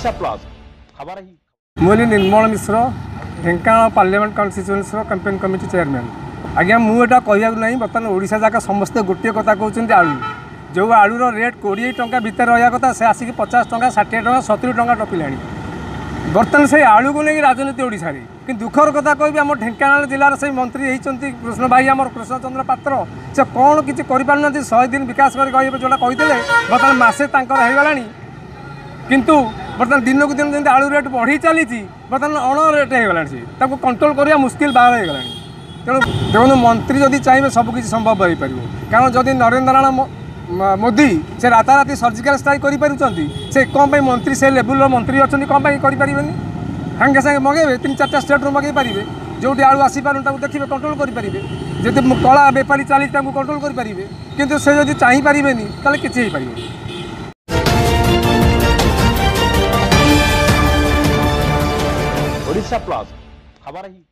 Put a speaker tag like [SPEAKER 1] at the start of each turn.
[SPEAKER 1] Odisha plus खबर ही
[SPEAKER 2] मुझे Nirmal Mishra Dhenkanal parliament constituency campaign committee chairman. आज्ञा मुझे कहूँ ना बर्तमान ओडिशा जाक समस्ते गोटे कथा कहते आलू जो आलूर रेट 20 टंका भितर रहा कथा से आसिक 50 टंका 60 टंका 70 टंका टपिला बर्तमान से आलू को लेकिन राजनीति ओडिशा रे कि दुखर कथा कह आम ढेंकानाल जिलार से मंत्री होती कृष्ण भाई आम कृष्णचंद्र पात्र से कौन किसी करना 100 दिन विकास कर जोटा कहते बर्तमान मसे होगा किंतु बर्तमान दिन को दिन जमी आलू रेट बढ़ी चली बर्तमान अण रेट होगा सी कंट्रोल करवा मुस्किल बाहर होगा तेणु देखो मंत्री जदि चाहिए सबकि संभव हो पार कारण जदि नरेंद्र नारायण मोदी से राताराति सर्जिकल स्ट्राइक कर कौन मंत्री से लेवल मंत्री अच्छा कौन करें सागे सागे मगेबे 3-4टा स्टेट मगे पारे जो आलू आसीपार देखिए कंट्रोल करेंगे जब कला बेपारी चली कंट्रोल करेंगे किंतु से जब चाहिए ताले किसी हो पार।
[SPEAKER 1] ओडिशा प्लस खबर ही।